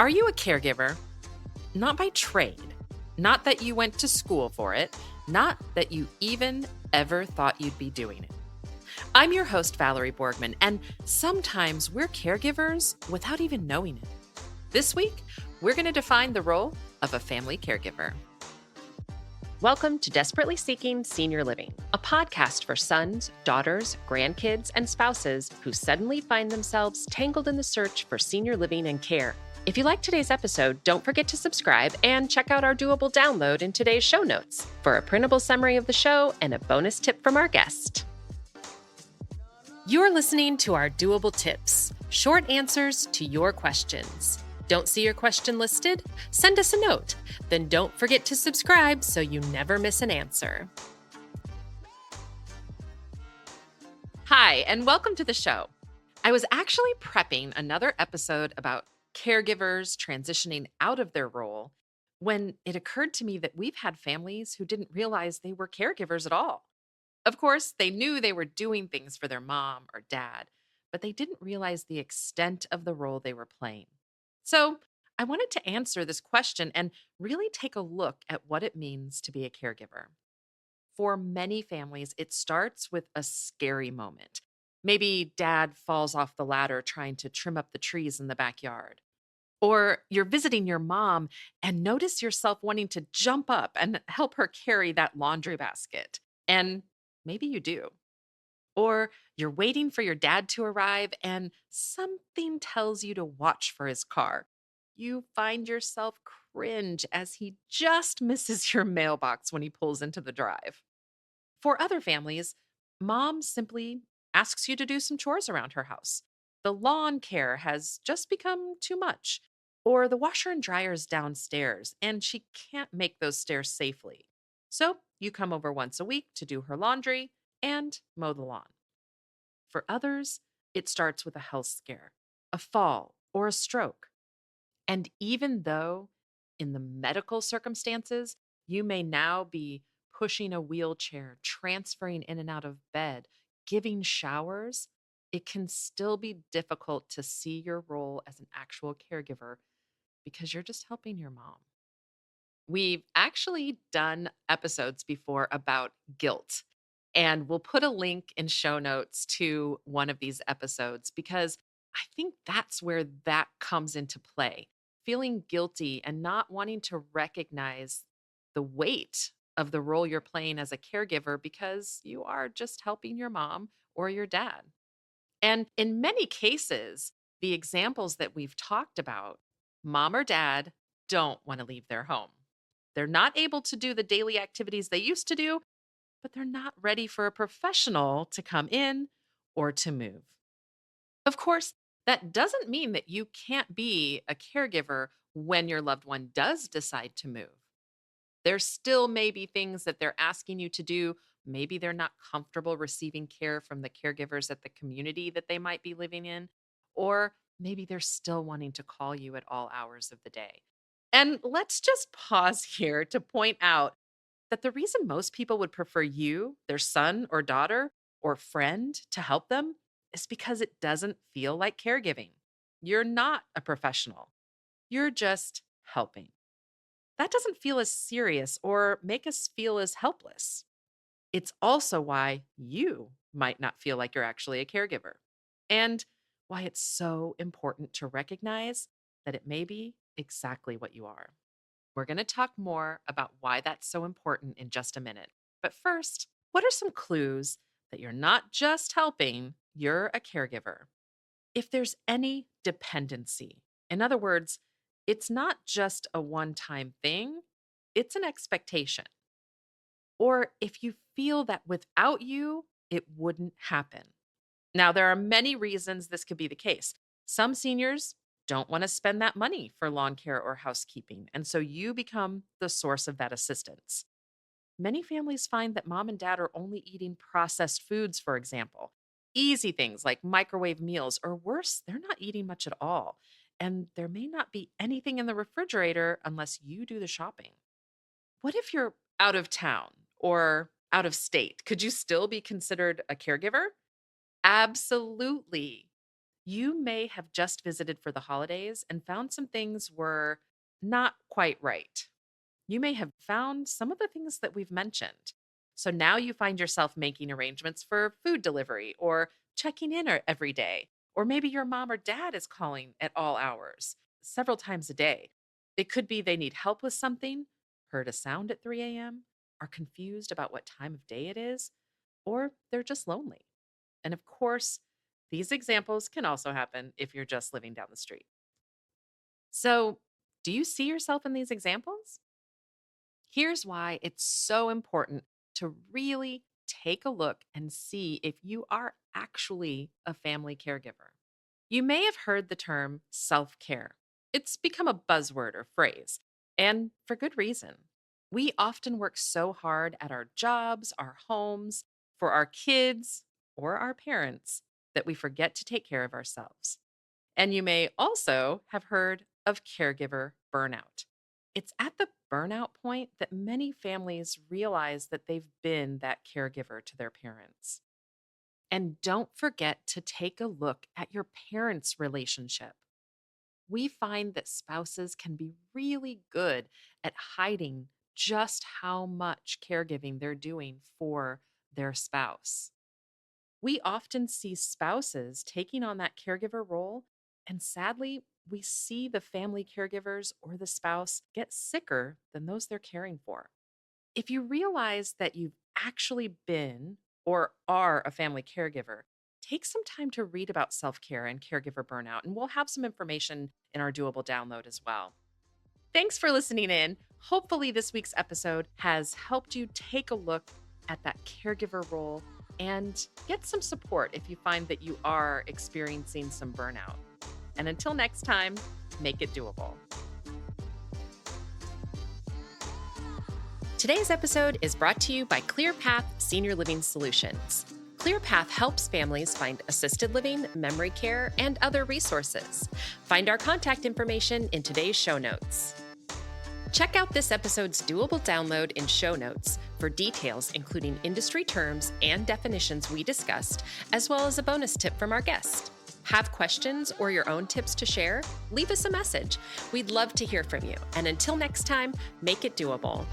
Are you a caregiver? Not by trade, not that you went to school for it, not that you even ever thought you'd be doing it. I'm your host, Valerie Borgman, and sometimes we're caregivers without even knowing it. This week, we're going to define the role of a family caregiver. Welcome to Desperately Seeking Senior Living, a podcast for sons, daughters, grandkids, and spouses who suddenly find themselves tangled in the search for senior living and care. If you like today's episode, don't forget to subscribe and check out our doable download in today's show notes for a printable summary of the show and a bonus tip from our guest. You're listening to our doable tips, short answers to your questions. Don't see your question listed? Send us a note. Then don't forget to subscribe so you never miss an answer. Hi, and welcome to the show. I was actually prepping another episode about caregivers transitioning out of their role when it occurred to me that we've had families who didn't realize they were caregivers at all. Of course, they knew they were doing things for their mom or dad, but they didn't realize the extent of the role they were playing. So, I wanted to answer this question and really take a look at what it means to be a caregiver. For many families, it starts with a scary moment. Maybe dad falls off the ladder trying to trim up the trees in the backyard. Or you're visiting your mom and notice yourself wanting to jump up and help her carry that laundry basket. And maybe you do. Or you're waiting for your dad to arrive and something tells you to watch for his car. You find yourself cringe as he just misses your mailbox when he pulls into the drive. For other families, mom simply asks you to do some chores around her house. The lawn care has just become too much, or the washer and dryer is downstairs and she can't make those stairs safely. So you come over once a week to do her laundry and mow the lawn. For others, it starts with a health scare, a fall, or a stroke. And even though in the medical circumstances, you may now be pushing a wheelchair, transferring in and out of bed, giving showers, it can still be difficult to see your role as an actual caregiver because you're just helping your mom. We've actually done episodes before about guilt, and we'll put a link in show notes to one of these episodes because I think that's where that comes into play. Feeling guilty and not wanting to recognize the weight of the role you're playing as a caregiver because you are just helping your mom or your dad. And in many cases, the examples that we've talked about, mom or dad don't want to leave their home. They're not able to do the daily activities they used to do, but they're not ready for a professional to come in or to move. Of course, that doesn't mean that you can't be a caregiver when your loved one does decide to move. There still may be things that they're asking you to do. Maybe they're not comfortable receiving care from the caregivers at the community that they might be living in, or maybe they're still wanting to call you at all hours of the day. And let's just pause here to point out that the reason most people would prefer you, their son or daughter or friend, to help them is because it doesn't feel like caregiving. You're not a professional, you're just helping. That doesn't feel as serious or make us feel as helpless. It's also why you might not feel like you're actually a caregiver, and why it's so important to recognize that it may be exactly what you are. We're going to talk more about why that's so important in just a minute. But first, what are some clues that you're not just helping, you're a caregiver? If there's any dependency, in other words, it's not just a one time thing, it's an expectation. Or if you feel that without you, it wouldn't happen. Now, there are many reasons this could be the case. Some seniors don't want to spend that money for lawn care or housekeeping, and so you become the source of that assistance. Many families find that mom and dad are only eating processed foods, for example, easy things like microwave meals, or worse, they're not eating much at all. And there may not be anything in the refrigerator unless you do the shopping. What if you're out of town or out of state? Could you still be considered a caregiver? Absolutely. You may have just visited for the holidays and found some things were not quite right. You may have found some of the things that we've mentioned. So now you find yourself making arrangements for food delivery or checking in every day. Or maybe your mom or dad is calling at all hours, several times a day. It could be they need help with something, heard a sound at 3 a.m., are confused about what time of day it is, or they're just lonely. And of course, these examples can also happen if you're just living down the street. So, do you see yourself in these examples? Here's why it's so important to really take a look and see if you are actually a family caregiver. You may have heard the term self care. It's become a buzzword or phrase, and for good reason. We often work so hard at our jobs, our homes, for our kids, or our parents that we forget to take care of ourselves. And you may also have heard of caregiver burnout. It's at the burnout point that many families realize that they've been that caregiver to their parents. And don't forget to take a look at your parents' relationship. We find that spouses can be really good at hiding just how much caregiving they're doing for their spouse. We often see spouses taking on that caregiver role, and sadly, we see the family caregivers or the spouse get sicker than those they're caring for. If you realize that you've actually been or are a family caregiver, take some time to read about self care and caregiver burnout, and we'll have some information in our doable download as well. Thanks for listening in. Hopefully, this week's episode has helped you take a look at that caregiver role and get some support if you find that you are experiencing some burnout. And until next time, make it doable. Today's episode is brought to you by ClearPath Senior Living Solutions. ClearPath helps families find assisted living, memory care, and other resources. Find our contact information in today's show notes. Check out this episode's doable download in show notes for details, including industry terms and definitions we discussed, as well as a bonus tip from our guest. Have questions or your own tips to share? Leave us a message. We'd love to hear from you. And until next time, make it doable.